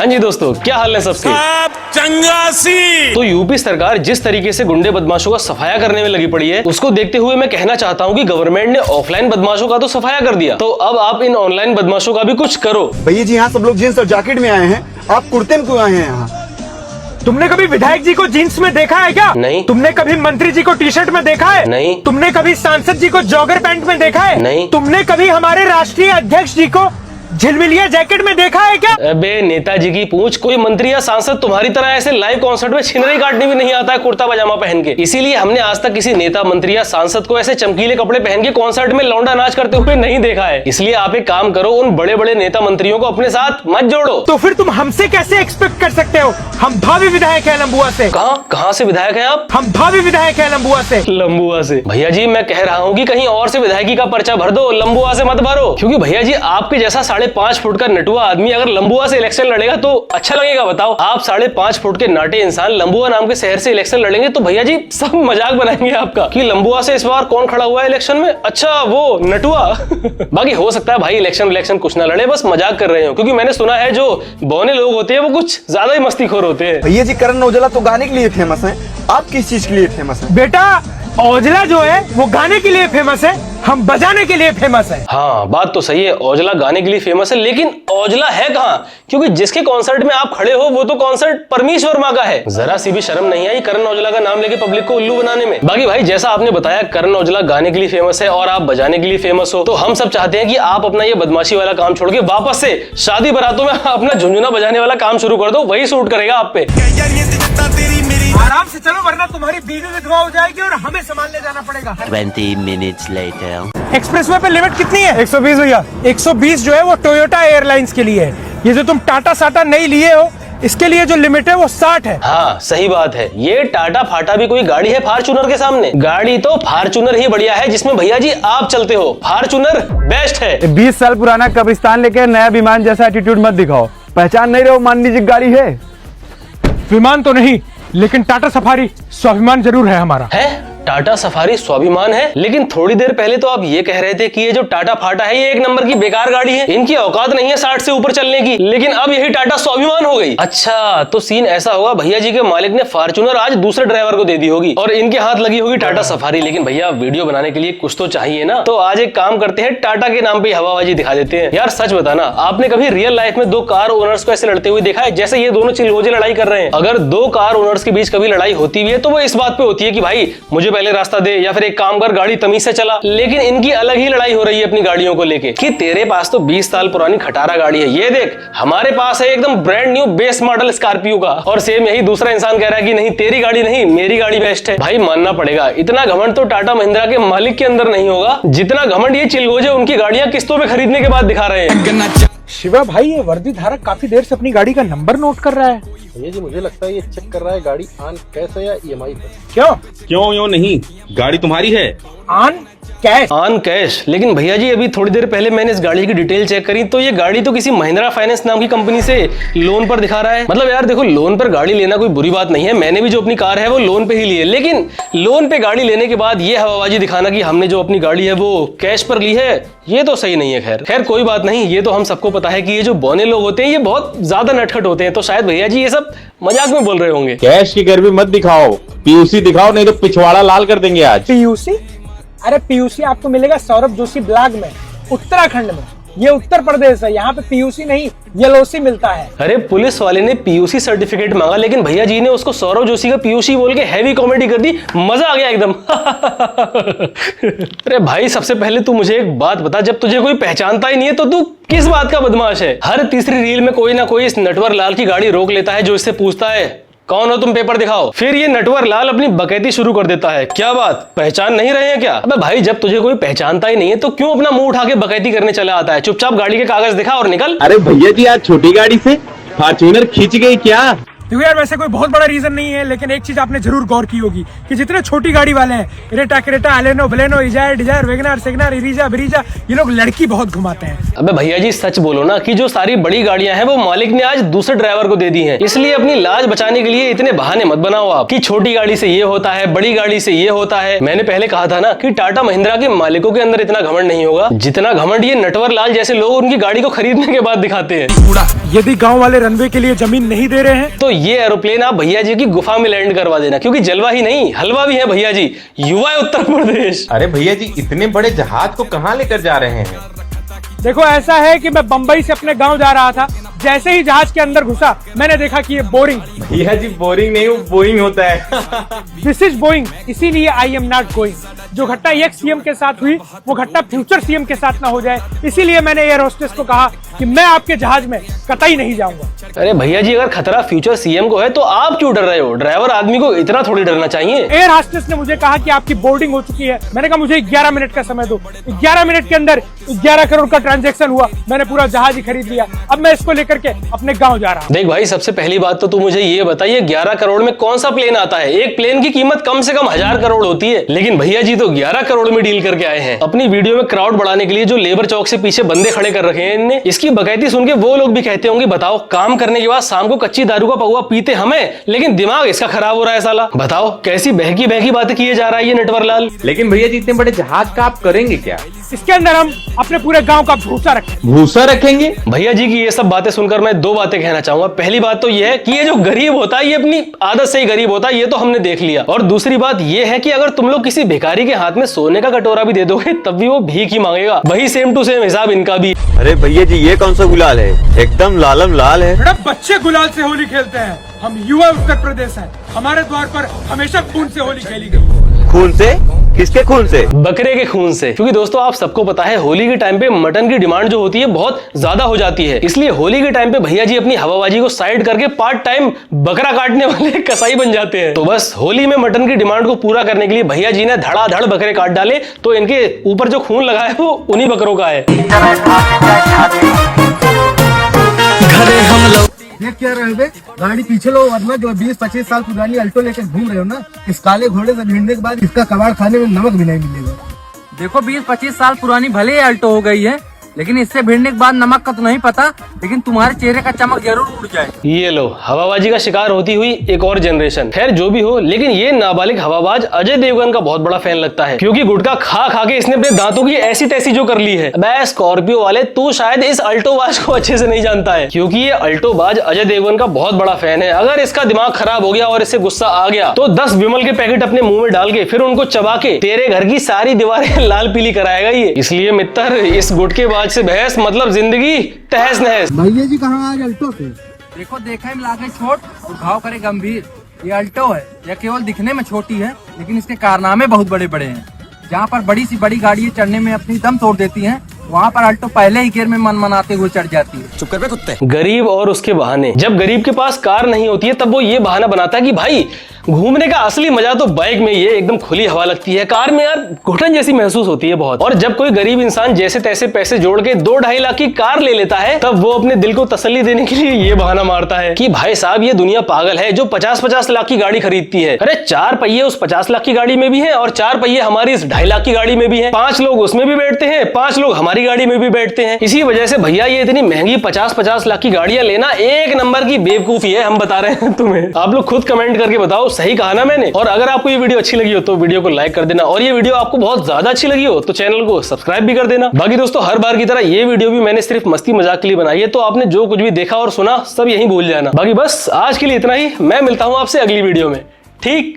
हाँ जी दोस्तों, क्या हाल है सबके? चंगासी। तो यूपी सरकार जिस तरीके से गुंडे बदमाशों का सफाया करने में लगी पड़ी है, उसको देखते हुए मैं कहना चाहता हूँ कि गवर्नमेंट ने ऑफलाइन बदमाशों का तो सफाया कर दिया, तो अब आप इन ऑनलाइन बदमाशों का भी कुछ करो। भैया जी, यहाँ सब लोग जींस और जैकेट में आए हैं, आप कुर्ते में क्यों आए हैं यहाँ? तुमने कभी विधायक जी को जीन्स में देखा है क्या? नहीं। तुमने कभी मंत्री जी को टी शर्ट में देखा है? नहीं। तुमने कभी सांसद जी को जॉगर पैंट में देखा है? नहीं। तुमने कभी हमारे राष्ट्रीय अध्यक्ष जी को झिलमिलिया जैकेट में देखा है क्या? अबे नेताजी की पूछ, कोई मंत्री या सांसद तुम्हारी तरह ऐसे लाइव कॉन्सर्ट में छिनरी काटने भी नहीं आता है कुर्ता पजामा पहन के। इसीलिए हमने आज तक किसी नेता, मंत्री या सांसद को ऐसे चमकीले कपड़े पहन के कॉन्सर्ट में लौंडा नाच करते हुए नहीं देखा है। इसलिए आप एक काम करो, उन बड़े बड़े नेता मंत्रियों को अपने साथ मत जोड़ो। तो फिर तुम हमसे कैसे एक्सपेक्ट कर सकते हो? हम भावी विधायक है लंबुआ से। कहाँ से विधायक हैं आप? हम भावी विधायक है लंबुआ से। लंबुआ से? भैया जी मैं कह रहा हूँ कि कहीं और से विधायकी का पर्चा भर दो, लंबुआ से मत भरो। क्योंकि भैया जी आपके जैसा 5.5 फुट का नटुआ आदमी अगर लंबुआ से इलेक्शन लड़ेगा तो अच्छा लगेगा? बताओ, आप 5.5 फुट के नाटे इंसान लंबुआ नाम के शहर से इलेक्शन लड़ेंगे तो भैया जी सब मजाक बनाएंगे आपका कि लंबुआ से इस बार कौन खड़ा हुआ है इलेक्शन में, अच्छा वो नटुआ। बाकी हो सकता है भाई इलेक्शन कुछ ना लड़े, बस मजाक कर रहे हो, क्योंकि मैंने सुना है जो बौने लोग होते हैं वो कुछ ज्यादा ही मस्तीखोर होते हैं। भैया जी, करण औजला तो गाने के लिए फेमस है, आप किस चीज के लिए फेमस है? बेटा, औजला जो है वो गाने के लिए फेमस है, हम बजाने के लिए फेमस है। हाँ बात तो सही है, औजला गाने के लिए फेमस है, लेकिन औजला है कहाँ? क्योंकि जिसके कॉन्सर्ट में आप खड़े हो वो तो कॉन्सर्ट परमीश वर्मा का है। जरा सी भी शर्म नहीं आई करण औजला का नाम लेके पब्लिक को उल्लू बनाने में। बाकी भाई जैसा आपने बताया करण औजला गाने के लिए फेमस है और आप बजाने के लिए फेमस हो, तो हम सब चाहते हैं कि आप अपना ये बदमाशी वाला काम छोड़ के वापस से शादी बारातों में अपना झुंझुना बजाने वाला काम शुरू कर दो, वही सूट करेगा आप पे। आराम से चलो वरना तुम्हारी बीवी विधवा हो जाएगी और हमें संभालने जाना पड़ेगा। 20 minutes later. एक्सप्रेसवे पे लिमिट कितनी है? 120 भैया। 120 जो है वो टोयोटा एयरलाइंस के लिए है। ये जो तुम टाटा साटा नहीं लिए हो इसके लिए जो लिमिट है वो 60 है। हाँ सही बात है, ये टाटा फाटा भी कोई गाड़ी है फॉर्च्यूनर के सामने? गाड़ी तो फॉर्च्यूनर ही बढ़िया है जिसमें भैया जी आप चलते हो, फॉर्च्यूनर बेस्ट है। 20 साल पुराना कब्रिस्तान लेके नया विमान जैसा एटीट्यूड मत दिखाओ, पहचान नहीं रहे हो मान लीजिए गाड़ी है। विमान तो नहीं लेकिन टाटा सफारी स्वाभिमान जरूर है हमारा। है? टाटा सफारी स्वाभिमान है? लेकिन थोड़ी देर पहले तो आप ये कह रहे थे कि ये जो टाटा फाटा है ये एक नंबर की बेकार गाड़ी है, इनकी औकात नहीं है 60 से ऊपर चलने की, लेकिन अब यही टाटा स्वाभिमान हो गई। अच्छा तो सीन ऐसा होगा, भैया जी के मालिक ने फॉर्च्यूनर आज दूसरे ड्राइवर को दे दी होगी और इनके हाथ लगी होगी टाटा सफारी। लेकिन भैया वीडियो बनाने के लिए कुछ तो चाहिए ना, तो आज एक काम करते हैं, टाटा के नाम पे हवाबाजी दिखा देते हैं। यार सच बताना, आपने कभी रियल लाइफ में दो कार ओनर्स को ऐसे लड़ते हुए देखा है जैसे ये दोनों चिलगोजे लड़ाई कर रहे हैं? अगर दो कार ओनर्स के बीच कभी लड़ाई होती भी है तो वो इस बात पे होती है कि भाई मुझे पहले रास्ता दे या फिर एक काम कर गाड़ी तमीज से चला, लेकिन इनकी अलग ही लड़ाई हो रही है अपनी गाड़ियों को लेके कि तेरे पास तो 20 साल पुरानी खटारा गाड़ी है, ये देख हमारे पास है एकदम brand new base model Scorpio का, और सेम यही दूसरा इंसान कह रहा है कि नहीं तेरी गाड़ी नहीं मेरी गाड़ी बेस्ट है। भाई मानना पड़ेगा, इतना घमंड तो टाटा महिंद्रा के मालिक के अंदर नहीं होगा जितना घमंड ये चिलगोजे उनकी गाड़ियां किस्तों पे खरीदने के बाद दिखा रहे हैं। शिवा भाई, ये वर्दी धारक काफी देर से अपनी गाड़ी का नंबर नोट कर रहा है। भैया जी मुझे लगता है ये चेक कर रहा है गाड़ी ऑन कैश है या ईएमआई पर। क्यों क्यों नहीं, गाड़ी तुम्हारी है। On cash? On cash? लेकिन भैया जी अभी थोड़ी देर पहले मैंने इस गाड़ी की डिटेल चेक करी तो ये गाड़ी तो किसी महिंद्रा फाइनेंस नाम की कंपनी से लोन पर दिखा रहा है। मतलब यार देखो, लोन पर गाड़ी लेना कोई बुरी बात नहीं है, मैंने भी जो अपनी कार है वो लोन पे ही ली है, लेकिन लोन पे गाड़ी लेने के बाद ये हवाबाजी दिखाना कि हमने जो अपनी गाड़ी है वो कैश पर ली है, ये तो सही नहीं है। खैर कोई बात नहीं, ये तो हम सबको पता है कि ये जो बौने लोग होते हैं ये बहुत ज्यादा नटखट होते हैं, तो शायद भैया जी ये सब मजाक में बोल रहे होंगे। कैश की गर्मी मत दिखाओ, पीयूसी दिखाओ नहीं तो पिछवाड़ा लाल कर देंगे आज। पीयूसी? अरे पीयूसी आपको मिलेगा सौरभ जोशी ब्लॉग में, उत्तराखंड में। ये उत्तर प्रदेश है, यहाँ पे पीयूसी नहीं एलओसी मिलता है। अरे पुलिस वाले ने पीयूसी सर्टिफिकेट मांगा लेकिन भैया जी ने उसको सौरभ जोशी का पीयूसी बोल के हैवी कॉमेडी कर दी, मजा आ गया एकदम। अरे भाई सबसे पहले तू मुझे एक बात बता, जब तुझे कोई पहचानता ही नहीं है तो तू किस बात का बदमाश है? हर तीसरी रील में कोई ना कोई इस नटवर लाल की गाड़ी रोक लेता है जो इससे पूछता है कौन हो तुम, पेपर दिखाओ। फिर ये नटवर लाल अपनी बकैती शुरू कर देता है। क्या बात, पहचान नहीं रहे हैं क्या? अबे भाई जब तुझे कोई पहचानता ही नहीं है तो क्यों अपना मुंह उठा के बकैती करने चला आता है? चुपचाप गाड़ी के कागज दिखा और निकल। अरे भैया जी आज छोटी गाड़ी से फॉर्च्यूनर खींच गई क्या? देखो यार, वैसे कोई बहुत बड़ा रीजन नहीं है, लेकिन एक चीज आपने जरूर गौर की होगी कि जितने छोटी गाड़ी वाले हैं, क्रेटा क्रेटा, अलेनो बलेनो, डिजायर वेगनार सेगनार, इरीजा ब्रीजा, ये लोग लड़की बहुत घुमाते हैं। अबे भैया जी सच बोलो ना कि जो सारी बड़ी गाड़ियां हैं वो मालिक ने आज दूसरे ड्राइवर को दे दी हैं, इसलिए अपनी लाज बचाने के लिए इतने बहाने मत बनाओ आप कि छोटी गाड़ी से ये होता है, बड़ी गाड़ी से ये होता है। मैंने पहले कहा था ना कि टाटा महिंद्रा के मालिकों के अंदर इतना घमंड नहीं होगा जितना घमंड ये नटवर लाल जैसे लोग उनकी गाड़ी को खरीदने के बाद दिखाते हैं। यदि गांव वाले रनवे के लिए जमीन नहीं दे रहे हैं तो ये एरोप्लेन आप भैया जी की गुफा में लैंड करवा देना, क्योंकि जलवा ही नहीं हलवा भी है भैया जी। युवा है उत्तर प्रदेश। अरे भैया जी इतने बड़े जहाज को कहाँ लेकर जा रहे हैं? देखो ऐसा है कि मैं बंबई से अपने गांव जा रहा था, जैसे ही जहाज के अंदर घुसा मैंने देखा कि ये बोरिंग। भैया जी बोरिंग नहीं, वो बोइंग होता है। दिस इज बोइंग, इसीलिए आई एम नॉट गोइंग। जो घटना एक्स सीएम के साथ हुई वो घटना फ्यूचर सीएम के साथ ना हो जाए, इसीलिए मैंने एयर होस्टेस को कहा कि मैं आपके जहाज में कतई नहीं जाऊंगा। अरे भैया जी अगर खतरा फ्यूचर सीएम को है तो आप क्यों डर रहे हो? ड्राइवर आदमी को इतना थोड़ी डरना चाहिए। एयर होस्टेस ने मुझे कहा कि आपकी बोर्डिंग हो चुकी है। मैंने कहा मुझे 11 मिनट का समय दो। 11 मिनट के अंदर 11 करोड़ का ट्रांजैक्शन हुआ, मैंने पूरा जहाज ही खरीद लिया। अब मैं इसको लेकर के अपने गाँव जा रहा हूँ। देख भाई, सबसे पहली बात तो तू मुझे ये बताइए 11 करोड़ में कौन सा प्लेन आता है? एक प्लेन की कीमत कम से कम 1000 करोड़ होती है, लेकिन भैया जी तो 11 करोड़ में डील करके आए हैं। अपनी वीडियो में क्राउड बढ़ाने के लिए जो लेबर चौक से पीछे बंदे खड़े कर रखे हैं इनने, इसकी बकैती सुन के वो लोग भी कहते होंगे बताओ, काम करने के बाद शाम को कच्ची दारू का पौवा पीते हमें, लेकिन दिमाग इसका खराब हो रहा है साला। बताओ कैसी बहकी बहकी बातें किए जा रहा है ये नटवर लाल। लेकिन भैया जी इतने बड़े जहाज का आप करेंगे क्या? इसके अंदर हम अपने पूरे गांव का भूसा रखेंगे। भूसा रखेंगे? भैया जी की ये सब बातें सुनकर मैं दो बातें कहना चाहूंगा। पहली बात तो ये है कि ये जो गरीब होता है ये अपनी आदत से ही गरीब होता है, ये तो हमने देख लिया। और दूसरी बात ये है कि अगर तुम लोग किसी भिखारी के हाथ में सोने का कटोरा भी दे दोगे तब भी वो भीख ही मांगेगा। वही सेम टू सेम हिसाब इनका भी। अरे भैया जी ये कौन सा गुलाल है? एकदम लालम लाल है। बेटा बच्चे गुलाल से होली खेलते हैं, हम युवा उत्तर प्रदेश हैं, हमारे द्वार पर हमेशा खून से होली खेली गई। खून से? किसके खून से? बकरे के खून से। क्योंकि दोस्तों आप सबको पता है होली के टाइम पे मटन की डिमांड जो होती है बहुत ज्यादा हो जाती है, इसलिए होली के टाइम पे भैया जी अपनी हवाबाजी को साइड करके पार्ट टाइम बकरा काटने वाले कसाई बन जाते हैं। तो बस होली में मटन की डिमांड को पूरा करने के लिए भैया जी ने धड़ाधड़ बकरे काट डाले, तो इनके ऊपर जो खून लगा है वो उन्हीं बकरों का है। ये क्या रहे बे? गाड़ी पीछे लो, वरना जो 20-25 साल पुरानी अल्टो लेकर घूम रहे हो ना, इस काले घोड़े से भिड़ने के बाद इसका कबाड़ खाने में नमक भी नहीं मिलेगा। देखो 20-25 साल पुरानी भले ही अल्टो हो गई है, लेकिन इससे भिड़ने के बाद नमक का तो नहीं पता, लेकिन तुम्हारे चेहरे का चमक जरूर उड़ जाए। ये लो, हवाबाजी का शिकार होती हुई एक और जनरेशन। खैर जो भी हो, लेकिन ये नाबालिग हवाबाज अजय देवगन का बहुत बड़ा फैन लगता है, क्योंकि गुटखा खा खा के इसने अपने दांतों की ऐसी तैसी जो कर ली है। अबे स्कॉर्पियो वाले, तू शायद इस अल्टोबाज को अच्छे से नहीं जानता है, क्योंकि ये अल्टोबाज अजय देवगन का बहुत बड़ा फैन है। अगर इसका दिमाग खराब हो गया और इससे गुस्सा आ गया तो 10 विमल के पैकेट अपने मुंह में डाल के फिर उनको चबा के तेरे घर की सारी दीवारें लाल पीली कराएगा ये। इसलिए मित्र, इस गुटकेबाज से बहस मतलब जिंदगी तहस नहस। भैया जी कहाँ आज अल्टो से? देखो देखे में लागे छोट और घाव करे गंभीर। ये अल्टो है, यह केवल दिखने में छोटी है, लेकिन इसके कारनामे बहुत बड़े बड़े हैं। जहाँ पर बड़ी सी बड़ी गाड़ियाँ चढ़ने में अपनी दम तोड़ देती हैं, वहाँ पर अल्टो पहले ही गियर में मन मनाते हुए चढ़ जाती है। चुप कर बे कुत्ते। गरीब और उसके बहाने। जब गरीब के पास कार नहीं होती है तब वो ये बहाना बनाता है कि भाई घूमने का असली मजा तो बाइक में ही है, एकदम खुली हवा लगती है, कार में यार घुटन जैसी महसूस होती है बहुत। और जब कोई गरीब इंसान जैसे तैसे पैसे जोड़ के 2-2.5 लाख की कार ले लेता है, तब वो अपने दिल को तसल्ली देने के लिए ये बहाना मारता है कि भाई साहब ये दुनिया पागल है जो 50-50 लाख की गाड़ी खरीदती है। अरे 4 पहिए उस 50 लाख की गाड़ी में भी है और 4 पहिए हमारी इस 2.5 लाख की गाड़ी में भी है। 5 लोग उसमें भी बैठते हैं, 5 लोग हमारी गाड़ी में भी बैठते हैं। इसी वजह से भैया ये इतनी महंगी 50-50 लाख की गाड़ियां लेना एक नंबर की बेवकूफी है, हम बता रहे हैं तुम्हें। आप लोग खुद कमेंट करके बताओ सही कहा ना मैंने। और अगर आपको ये वीडियो अच्छी लगी हो तो वीडियो को लाइक कर देना, और ये वीडियो आपको बहुत ज्यादा अच्छी लगी हो तो चैनल को सब्सक्राइब भी कर देना। बाकी दोस्तों हर बार की तरह ये वीडियो भी मैंने सिर्फ मस्ती मजाक के लिए बनाई है, तो आपने जो कुछ भी देखा और सुना सब यहीं भूल जाना। बाकी बस आज के लिए इतना ही, मैं मिलता हूं आपसे अगली वीडियो में। ठीक।